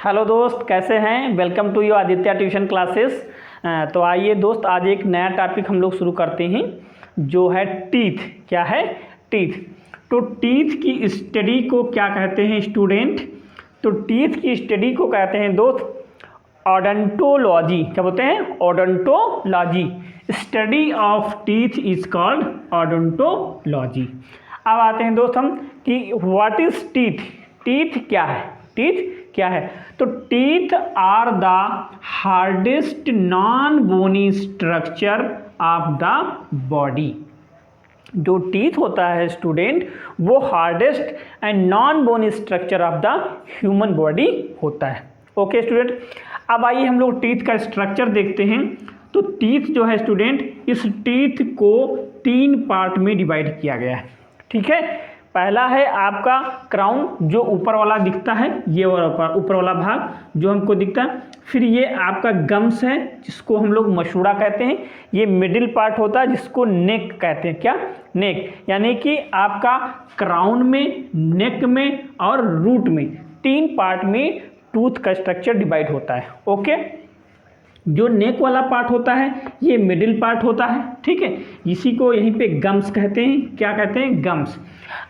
Hello दोस्त, कैसे हैं। Welcome to your Aditya tuition classes. तो आइए दोस्त, आज एक नया टॉपिक हम लोग शुरू करते हैं जो है टीथ। क्या है? टीथ। तो टीथ की स्टडी को क्या कहते हैं स्टूडेंट? तो टीथ की स्टडी को कहते हैं दोस्त ओडोंटोलॉजी। क्या बोलते हैं? Odontology. Study of teeth is called odontology. अब आते हैं दोस्त हम कि व्हाट इज टीथ। टीथ क्या है? टीथ क्या है? तो teeth are the hardest non bony structure of the body. जो टीथ होता है स्टूडेंट, वो hardest and non bony structure of the human body होता है। ओके स्टूडेंट, अब आइए हम लोग टीथ का स्ट्रक्चर देखते हैं। तो टीथ जो है स्टूडेंट, इस टीथ को 3 पार्ट में डिवाइड किया गया है। ठीक है, पहला है आपका क्राउन, जो ऊपर वाला दिखता है, ये ऊपर वाला भाग जो हमको दिखता है। फिर ये आपका गम्स है, जिसको हम लोग मसूड़ा कहते हैं। ये मिडिल पार्ट होता है, जिसको नेक कहते हैं। क्या? नेक। यानी कि आपका क्राउन में, नेक में और रूट में 3 पार्ट में टूथ का स्ट्रक्चर डिवाइड होता है। ओके, जो नेक वाला पार्ट होता है ये मिडिल पार्ट होता है। ठीक है, इसी को यहीं पे गम्स कहते हैं। क्या कहते हैं? गम्स।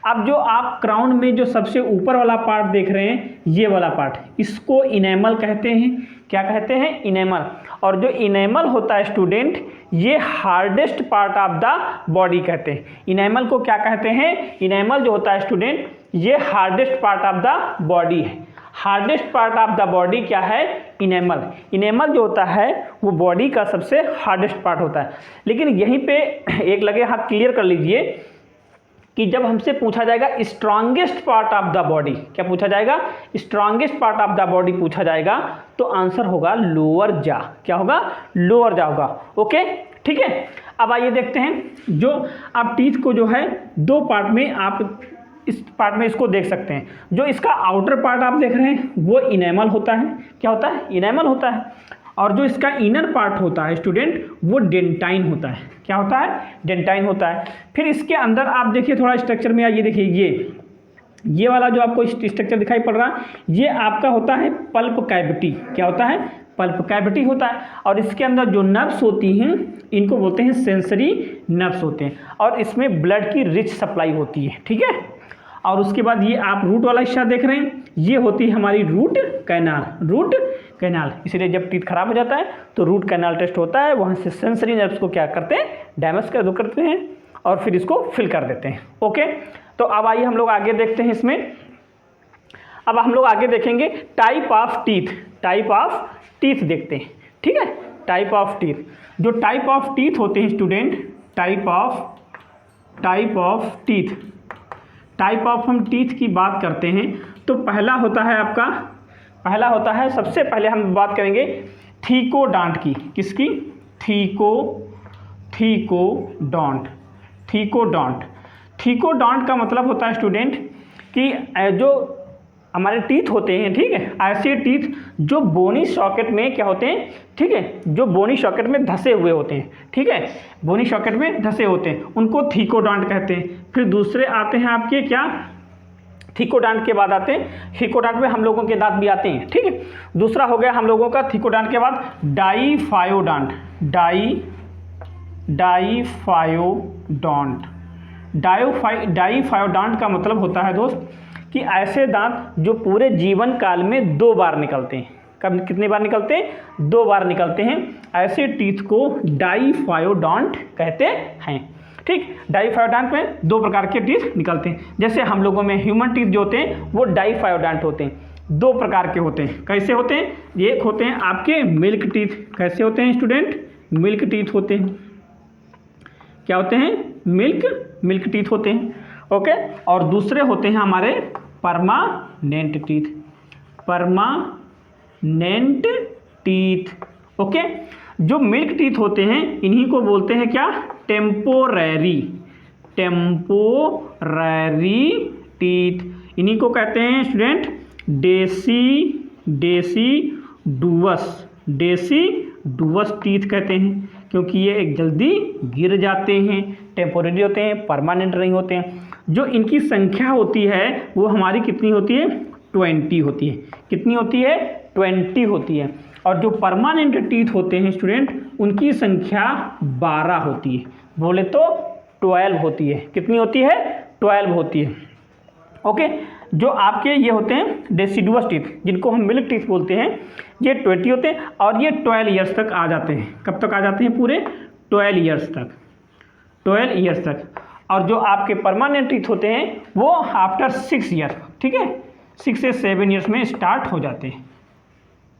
अब जो आप क्राउन में जो सबसे ऊपर वाला पार्ट देख रहे हैं, ये वाला पार्ट, इसको इनेमल कहते हैं। क्या कहते हैं? इनेमल। और जो इनेमल होता है स्टूडेंट, ये hardest part of the body कहते हैं। इनेमल को क्या कहते हैं? इनेमल जो होता है स्टूडेंट, ये hardest part of the body है। Hardest part of the body क्या है? इनेमल। इनेमल जो होता है वो बॉडी का सबसे हार्डेस्ट पार्ट होता है। लेकिन यहीं पे एक लगे हाथ क्लियर कर लीजिए कि जब हमसे पूछा जाएगा strongest part of the body, क्या पूछा जाएगा? Strongest part of the body पूछा जाएगा, तो आंसर होगा लोअर जा। क्या होगा? लोअर जा होगा। ओके, ठीक है। अब आइए देखते हैं, जो आप टीथ को जो है 2 पार्ट में, आप इस पार्ट में इसको देख सकते हैं। जो इसका आउटर पार्ट आप देख रहे हैं वो इनेमल होता है। क्या होता है? इनेमल होता है। और जो इसका इनर पार्ट होता है स्टूडेंट, वो डेंटाइन होता है। क्या होता है? डेंटाइन होता है। फिर इसके अंदर आप देखिए थोड़ा स्ट्रक्चर में, आइए देखिए, ये वाला जो आपको स्ट्रक्चर दिखाई पड़ रहा है, ये आपका होता है पल्प कैविटी। क्या होता है? पल्प कैविटी होता है। और इसके अंदर जो नर्व्स होती हैं, इनको बोलते हैं सेंसरी नर्व्स होते हैं। और इसमें ब्लड की रिच सप्लाई होती है। ठीक है। और उसके बाद ये आप रूट वाला हिस्सा देख रहे हैं, ये होती है हमारी रूट कैनाल। रूट कैनाल, इसलिए जब टीथ खराब हो जाता है तो रूट कैनाल टेस्ट होता है। वहाँ से सेंसरी नर्व्स को क्या करते हैं? डैमेज करते हैं और फिर इसको फिल कर देते हैं। ओके, तो अब आइए हम लोग आगे देखते हैं इसमें। अब हम लोग आगे देखेंगे type of teeth. Type of teeth देखते हैं। ठीक है, टाइप ऑफ टीथ। जो टाइप ऑफ टीथ होते हैं student, type of teeth, type of हम टीथ की बात करते हैं तो पहला होता है आपका, सबसे पहले हम बात करेंगे थीकोडॉन्ट की। किसकी? थीकोडॉन्ट। थीकोडॉन्ट का मतलब होता है स्टूडेंट कि जो हमारे टीथ होते हैं, ठीक है, ऐसे टीथ जो बोनी सॉकेट में क्या होते हैं, ठीक है, जो बोनी सॉकेट में धसे हुए होते हैं। ठीक है, बोनी सॉकेट में धसे होते हैं, उनको थीकोडॉन्ट कहते हैं। फिर दूसरे आते हैं आपके क्या? थीकोडॉन्ट के बाद आते हैं, थीकोडॉन्ट में हम लोगों के दांत भी आते हैं। ठीक है, दूसरा हो गया हम लोगों का थीकोडॉन्ट के बाद डाईफायोडॉन्ट। डाईफायोडॉन्ट का मतलब होता है दोस्त कि ऐसे दांत जो पूरे जीवन काल में 2 बार निकलते हैं। कब? कितनी बार निकलते हैं? 2 बार निकलते हैं। ऐसे टीथ को डाईफायोडॉन्ट कहते हैं। ठीक, डाईफायोडॉन्ट में 2 प्रकार के टीथ निकलते हैं। जैसे हम लोगों में ह्यूमन टीथ जो होते हैं वो डाईफायोडॉन्ट होते हैं। 2 प्रकार के होते हैं। कैसे होते हैं? एक होते हैं आपके मिल्क टीथ। कैसे होते हैं स्टूडेंट? मिल्क टीथ होते हैं। क्या होते हैं? मिल्क टीथ होते हैं। ओके, और दूसरे होते हैं हमारे permanent teeth. Permanent teeth. Okay, जो मिल्क टीथ होते हैं इन्हीं को बोलते हैं क्या? Temporary teeth. इन्हीं को कहते हैं स्टूडेंट डेसिडुअस टीथ कहते हैं, क्योंकि ये एक जल्दी गिर जाते हैं, टेम्पोररी होते हैं, परमानेंट नहीं होते हैं। जो इनकी संख्या होती है वो हमारी कितनी होती है? 20 होती है। कितनी होती है? 20 होती है, और जो परमानेंट टीथ होते हैं स्टूडेंट उनकी संख्या 12 होती है, बोले तो 12 होती है। कितनी होती है? 12 होती है। ओके, जो आपके ये होते हैं डेसिडुअस टीथ, जिनको हम मिल्क टीथ बोलते हैं, ये 20 होते हैं और ये 12 ईयर्स तक आ जाते हैं। कब तक आ जाते हैं? पूरे 12 ईयर्स तक, 12 ईयर्स तक। और जो आपके परमानेंट टीथ होते हैं वो आफ्टर 6 ईयर, ठीक है, 6 से 7 ईयर्स में स्टार्ट हो जाते हैं,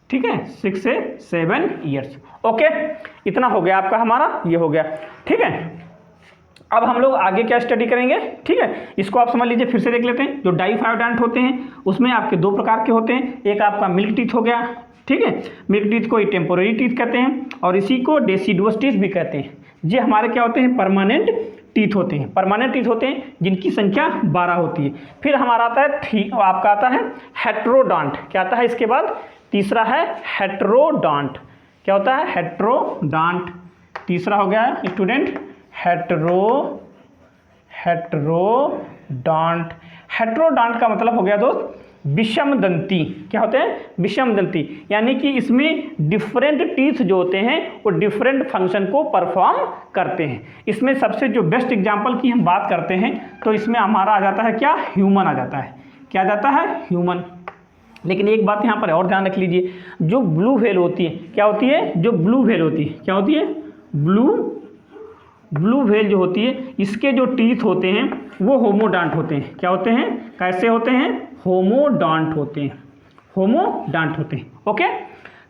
ठीक है, 6 से 7 ईयर्स। ओके, इतना हो गया आपका, हमारा ये हो गया, ठीक है। अब हम लोग आगे क्या स्टडी करेंगे, ठीक है, इसको आप समझ लीजिए, फिर से देख लेते हैं। जो डाइफायोडेंट होते हैं उसमें आपके 2 प्रकार के होते हैं, एक आपका मिल्क टीथ हो गया, ठीक है, मिल्क टीथ को टेम्पोररी टीथ कहते हैं, और इसी को डेसिडुअस टीथ भी कहते हैं। ये हमारे क्या होते हैं? परमानेंट टीथ होते हैं, परमानेंट टीथ होते हैं जिनकी संख्या 12 होती है। फिर हमारा आता है आपका आता है हेट्रोडॉन्ट। क्या आता है इसके बाद? तीसरा है हेट्रोडॉन्ट। क्या होता है? हेट्रोडॉन्ट। तीसरा हो गया स्टूडेंट हेट्रोडॉन्ट। हेट्रोडॉन्ट का मतलब हो गया दोस्त विषम दंती। क्या होते हैं? विषम दंती, यानी कि इसमें डिफरेंट टीथ जो होते हैं वो डिफरेंट फंक्शन को परफॉर्म करते हैं। इसमें सबसे जो बेस्ट एग्जांपल की हम बात करते हैं तो इसमें हमारा आ जाता है क्या? ह्यूमन आ जाता है। क्या जाता है? ह्यूमन। लेकिन एक बात यहाँ पर और ध्यान रख लीजिए, जो ब्लू व्हेल होती है, क्या होती है? जो ब्लू व्हेल होती है, क्या होती है? ब्लू व्हेल जो होती है, इसके जो टीथ होते हैं वो होमोडॉन्ट होते हैं। क्या होते हैं? कैसे होते हैं? होमोडॉन्ट होते हैं, होमोडॉन्ट होते हैं। ओके,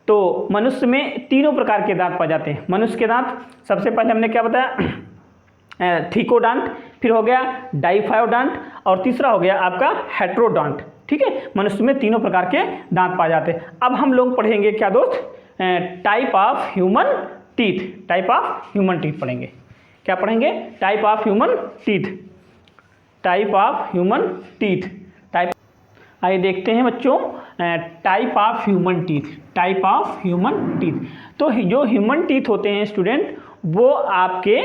तो मनुष्य में 3 प्रकार के दांत पाए जाते हैं। मनुष्य के दांत सबसे पहले हमने क्या बताया? थिकोडॉन्ट, फिर हो गया डाइफायोडॉन्ट, और तीसरा हो गया आपका हेट्रोडॉन्ट। ठीक है, मनुष्य में 3 प्रकार के दांत पाए जाते हैं। अब हम लोग पढ़ेंगे क्या दोस्त? Type of human teeth. Type of human teeth पढ़ेंगे। क्या पढ़ेंगे? Type of human teeth. Type of human teeth. Type, आइए देखते हैं बच्चों, type of human teeth. Type of human teeth, तो जो ह्यूमन टीथ होते हैं स्टूडेंट, वो आपके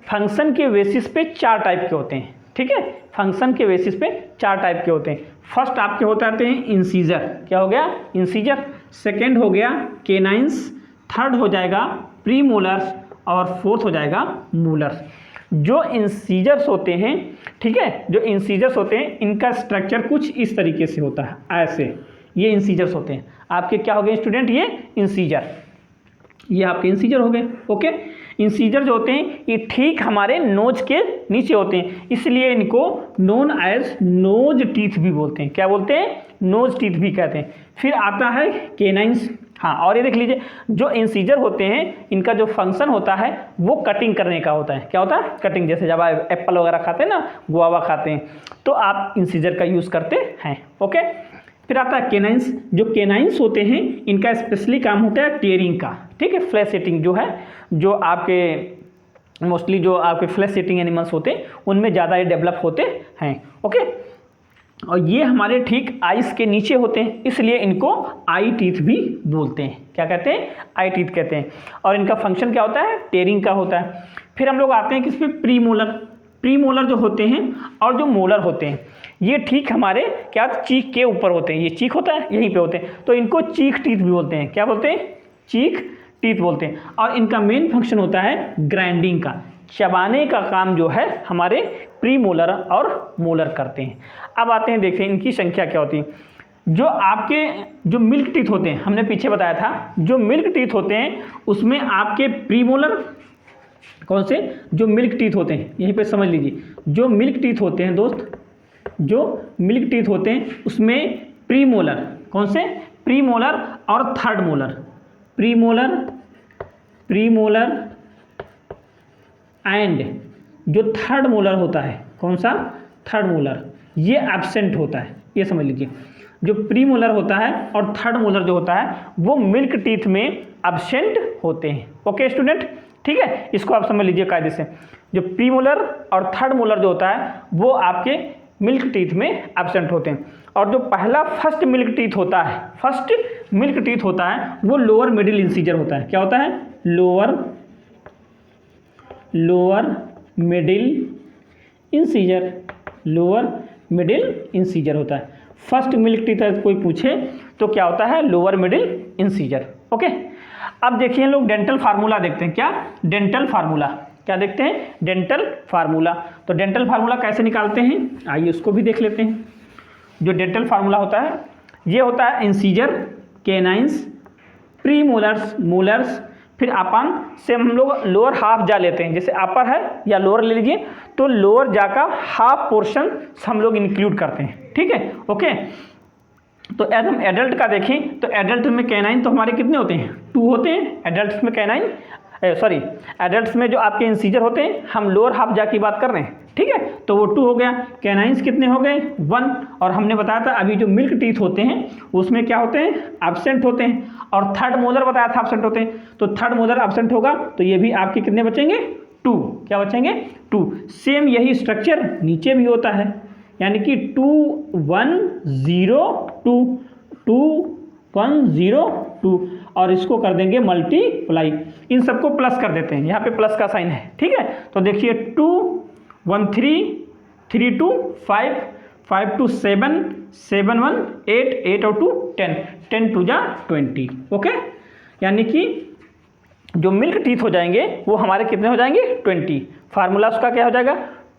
फंक्शन के बेसिस पे 4 टाइप के होते हैं। ठीक है, फंक्शन के बेसिस पे 4 टाइप के होते हैं। फर्स्ट आपके होते आते हैं इंसीजर। क्या हो गया? इंसीजर। सेकेंड हो गया केनाइंस, थर्ड हो जाएगा प्रीमोलर्स, और फोर्थ हो जाएगा मूलर्स। जो इंसीजर्स होते हैं, ठीक है, जो इंसीजर्स होते हैं इनका स्ट्रक्चर कुछ इस तरीके से होता है, ऐसे। ये इंसीजर्स होते हैं आपके। क्या हो गए स्टूडेंट? ये इंसीजर, ये आपके इंसीजर हो गए। ओके, इंसीजर जो होते हैं ये ठीक हमारे नोज के नीचे होते हैं, इसलिए इनको नोन एज नोज टीथ भी बोलते हैं। क्या बोलते हैं? नोज टीथ भी कहते हैं। फिर आता है केनाइंस। हाँ, और ये देख लीजिए, जो इंसीजर होते हैं इनका जो फंक्शन होता है वो कटिंग करने का होता है। क्या होता है? कटिंग। जैसे जब आप एप्पल वगैरह खाते हैं ना, गुआवा खाते हैं, तो आप इंसीजर का यूज़ करते हैं। ओके, फिर आता है केनाइंस। जो केनाइंस होते हैं इनका स्पेशली काम होता है टीयरिंग का। ठीक है, फ्लैश ईटिंग जो है, जो आपके मोस्टली जो आपके फ्लैश ईटिंग एनिमल्स होते हैं उनमें ज़्यादा ये डेवलप होते हैं। ओके, और ये हमारे ठीक आइस के नीचे होते हैं, इसलिए इनको आई टीथ भी बोलते हैं। क्या कहते हैं? आई टीथ कहते हैं। और इनका फंक्शन क्या होता है? टेयरिंग का होता है। फिर हम लोग आते हैं किस पे? प्रीमोलर। प्रीमोलर जो होते हैं और जो मोलर होते हैं, ये ठीक हमारे क्या चीक के ऊपर होते हैं। ये चीक होता है, यहीं पे होते हैं, तो इनको चीक टीथ भी बोलते हैं। क्या बोलते हैं? चीक टीथ बोलते हैं। और इनका मेन फंक्शन होता है ग्राइंडिंग का, चबाने का काम जो है हमारे प्रीमोलर और मोलर करते हैं। अब आते हैं, देखते हैं इनकी संख्या क्या होती है। जो आपके जो मिल्क टीथ होते हैं, हमने पीछे बताया था, जो मिल्क टीथ होते हैं उसमें आपके प्रीमोलर कौन से? जो मिल्क टीथ होते हैं, यहीं पे समझ लीजिए, जो मिल्क टीथ होते हैं दोस्त, जो मिल्क टीथ होते हैं उसमें प्रीमोलर कौन से? प्रीमोलर और third molar. Premolar, premolar and जो थर्ड मोलर होता है, कौन सा? थर्ड मोलर, ये एब्सेंट होता है। ये समझ लीजिए, जो प्रीमोलर होता है और थर्ड मोलर जो होता है वो मिल्क टीथ में एब्सेंट होते हैं। ओके स्टूडेंट, ठीक है, इसको आप समझ लीजिए कायदे से। जो प्रीमोलर और थर्ड मोलर जो होता है वो आपके मिल्क टीथ में एब्सेंट होते हैं। और जो पहला फर्स्ट मिल्क टीथ होता है, फर्स्ट मिल्क टीथ होता है, वो लोअर मिडिल इंसीजर होता है। क्या होता है? Lower middle incisor. Lower middle incisor होता है। फर्स्ट मिल्क टीथ कोई पूछे तो क्या होता है, लोअर मिडिल इंसीजर। ओके, अब देखिए लोग डेंटल फार्मूला देखते हैं। क्या, डेंटल फार्मूला, क्या देखते हैं, डेंटल फार्मूला। तो डेंटल फार्मूला कैसे निकालते हैं, आइए उसको भी देख लेते हैं। जो डेंटल फार्मूला होता है, ये होता है incisor, canines, pre molars, molars, फिर अपान से हम लोग लोअर हाफ जा लेते हैं। जैसे अपर है या लोअर ले लीजिए, तो लोअर जा का हाफ पोर्शन हम लोग इंक्लूड करते हैं। ठीक है, ओके। तो यदि हम एडल्ट का देखें तो एडल्ट में कैनाइन तो हमारे कितने होते हैं, 2 होते हैं एडल्ट में कैनाइन, सॉरी एडल्ट्स में जो आपके इंसीजर होते हैं, हम लोअर हाफ जा की बात कर रहे हैं। ठीक है, तो वो 2 हो गया। कैनाइंस कितने हो गए, 1। और हमने बताया था अभी जो मिल्क टीथ होते हैं उसमें क्या होते हैं, एब्सेंट होते हैं। और थर्ड मोलर बताया था एब्सेंट होते हैं, तो थर्ड मोलर एब्सेंट होगा तो ये भी आपके कितने बचेंगे, 2। क्या बचेंगे, 2। सेम यही स्ट्रक्चर नीचे भी होता है, यानी कि 2 1 0 2 2 1 0 2, और इसको कर देंगे मल्टीप्लाई, इन सबको प्लस कर देते हैं, यहाँ पे प्लस का साइन है। ठीक है, तो देखिए 2 1 3 3 2 5 5 2 7 7 1 8 8 और 2 10 10 2 जा 20। ओके, यानी कि जो मिल्क टीथ हो जाएंगे वो हमारे कितने हो जाएंगे, 20। फार्मूला उसका क्या हो जाएगा,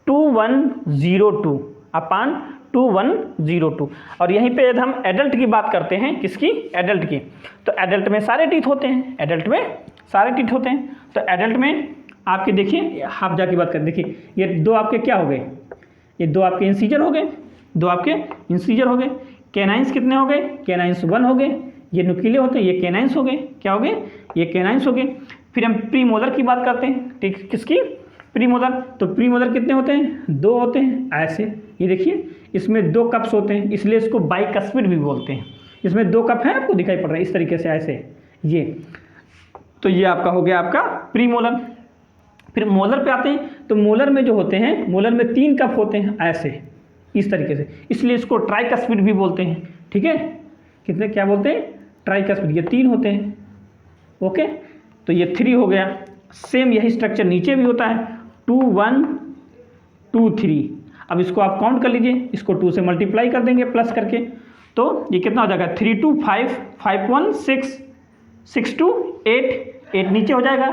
2102 अपान 2102। और यहीं पे यदि हम एडल्ट की बात करते हैं, किसकी, एडल्ट की, तो एडल्ट में सारे टीथ होते हैं, एडल्ट में सारे टीथ होते हैं। तो एडल्ट में आपके देखिए हाफ जा की बात करें, देखिए ये 2 आपके क्या हो गए, ये 2 आपके इंसीजर हो गए, 2 आपके इंसीजर हो गए। कैनाइंस कितने हो गए, कैनाइंस 1 हो गए, ये नुकीले होते हैं, ये कैनाइंस हो गए, क्या हो गए, ये कैनाइंस हो गए। फिर हम प्री मोलर की बात करते हैं, ठीक, किसकी, प्री मोलर। तो प्री मोलर कितने होते हैं, 2 होते हैं, ऐसे, ये देखिए इसमें 2 कप्स होते हैं, इसलिए इसको बाइकस्पिड भी बोलते हैं। इसमें 2 कप हैं, आपको दिखाई पड़ रहा है इस तरीके से, ऐसे ये। तो ये आपका हो गया आपका प्री मोलर। फिर मोलर पे आते हैं, तो मोलर में जो होते हैं, मोलर में 3 कप होते हैं, ऐसे इस तरीके से, इसलिए इसको ट्राइकस्पिड भी बोलते हैं। ठीक है, कितने क्या बोलते हैं, ट्राइकस्पिड, ये 3 होते हैं। ओके, तो ये 3 हो गया। सेम यही स्ट्रक्चर नीचे भी होता है, 2 1 2 3। अब इसको आप काउंट कर लीजिए, इसको 2 से मल्टीप्लाई कर देंगे प्लस करके, तो ये कितना हो जाएगा, 3 2 5 5 1 6 6 2 8 8 नीचे हो जाएगा,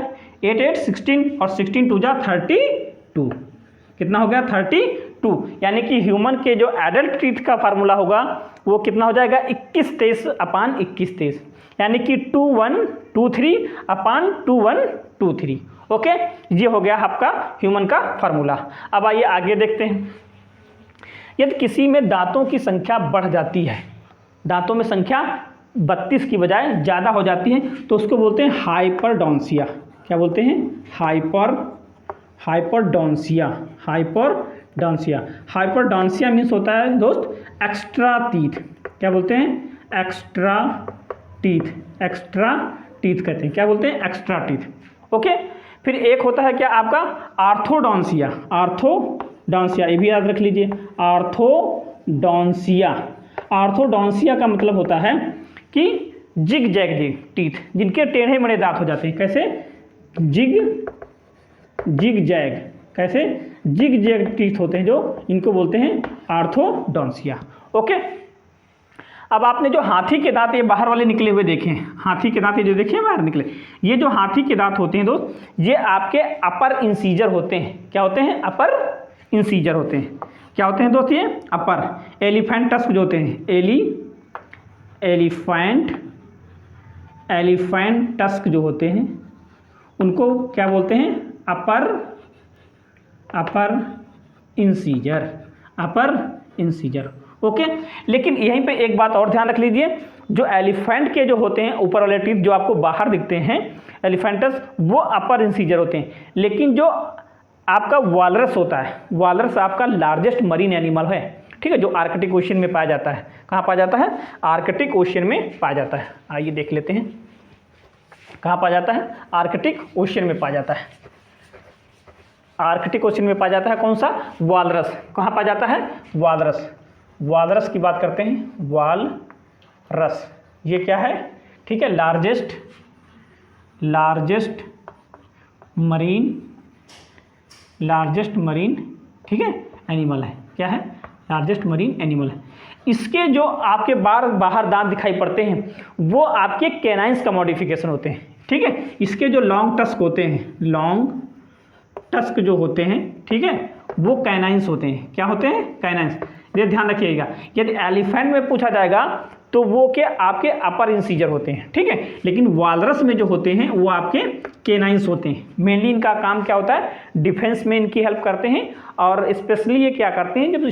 8 8 16 और 16 2 जा 32। कितना हो गया, 32। यानी कि ह्यूमन के जो एडल्ट टीथ का फार्मूला होगा वो कितना हो जाएगा, 21 23 अपान 21 23, यानी कि 2 1 2 3 अपान 2 1 2 3। ओके, ये हो गया आपका ह्यूमन का फार्मूला। अब आइए आगे देखते हैं। यदि किसी में दांतों की संख्या बढ़ जाती है, दांतों में संख्या 32 की बजाय ज़्यादा हो जाती है, तो उसको बोलते हैं हाइपरडोंसिया। क्या बोलते हैं, हाइपरडोंसिया। हाइपरडोंसिया, हाइपरडोंसिया मीन्स होता है दोस्त एक्स्ट्रा टीथ। क्या बोलते हैं, एक्स्ट्रा टीथ, एक्स्ट्रा टीथ कहते हैं, क्या बोलते हैं, एक्स्ट्रा टीथ। ओके, फिर एक होता है क्या आपका आर्थोडोंसिया। आर्थोडोंसिया, ये भी याद रख लीजिए, आर्थोडोंसिया। आर्थोडोंसिया का मतलब होता है कि जिग जैग टीथ, जिनके टेढ़े मेढ़े दांत हो जाते हैं। कैसे, जिग जैग, कैसे, जिग जैग टीथ होते हैं जो, इनको बोलते हैं आर्थोडोंसिया। ओके, अब आपने जो हाथी के दांत ये बाहर वाले निकले हुए देखे हैं, हाथी के दांत ये जो देखे बाहर निकले, ये जो हाथी के दांत होते हैं दोस्त, ये आपके अपर इंसीजर होते हैं। क्या होते हैं, अपर इंसीजर होते हैं। क्या होते हैं दोस्त, ये अपर। एलिफेंट टस्क जो होते हैं, एलिफेंट टस्क जो होते हैं उनको क्या बोलते हैं, अपर इंसीजर। ओके, लेकिन यहीं पे एक बात और ध्यान रख लीजिए, जो एलिफेंट के जो होते हैं ऊपर वाले टीथ जो आपको बाहर दिखते हैं एलिफेंटस, वो अपर इंसीजर होते हैं। लेकिन जो आपका वालरस होता है, वालरस आपका लार्जेस्ट मरीन एनिमल है। ठीक है, जो आर्कटिक ओशियन में पाया जाता है। कहाँ पाया जाता है, आर्कटिक ओशियन में पाया जाता है। आइए देख लेते हैं कहाँ पाया जाता है, आर्कटिक ओशियन में पाया जाता है। आर्कटिक ओशियन में पाया जाता है कौन सा, वालरस। कहाँ पाया जाता है, वालरस। वालरस की बात करते हैं, वालरस ये क्या है, ठीक है, लार्जेस्ट मरीन, ठीक है, एनिमल है। क्या है, लार्जेस्ट मरीन एनिमल है। इसके जो आपके बाहर दांत दिखाई पड़ते हैं वो आपके कैनाइंस का मॉडिफिकेशन होते हैं, ठीक है। इसके जो लॉन्ग टस्क होते हैं, लॉन्ग टस्क जो होते हैं, ठीक है, वो कैनाइंस होते हैं। क्या होते हैं? कैनाइंस। ये ध्यान रखिएगा, यदि एलिफेंट में पूछा जाएगा तो वो के आपके अपर इंसीजर होते हैं, ठीक है, लेकिन वालरस में जो होते हैं वो आपके केनाइंस होते हैं। मेनली इनका काम क्या होता है? डिफेंस में इनकी हेल्प करते हैं, और स्पेशली ये क्या करते हैं जब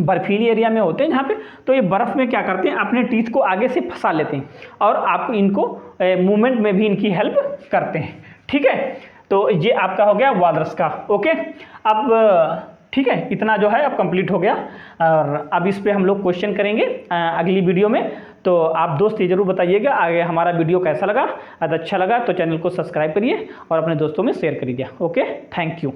बर्फीली एरिया में होते हैं जहाँ पे, तो ये बर्फ़ में क्या करते हैं, अपने टीथ को आगे से फंसा लेते हैं और आप इनको मूवमेंट में भी इनकी हेल्प करते हैं, ठीक है। तो ये आपका हो गया वालरस का। ओके, अब ठीक है, इतना जो है अब कंप्लीट हो गया, और अब इस पे हम लोग क्वेश्चन करेंगे अगली वीडियो में। तो आप दोस्त ये जरूर बताइएगा आगे हमारा वीडियो कैसा लगा। अगर अच्छा लगा तो चैनल को सब्सक्राइब करिए और अपने दोस्तों में शेयर करिए। Okay, thank you.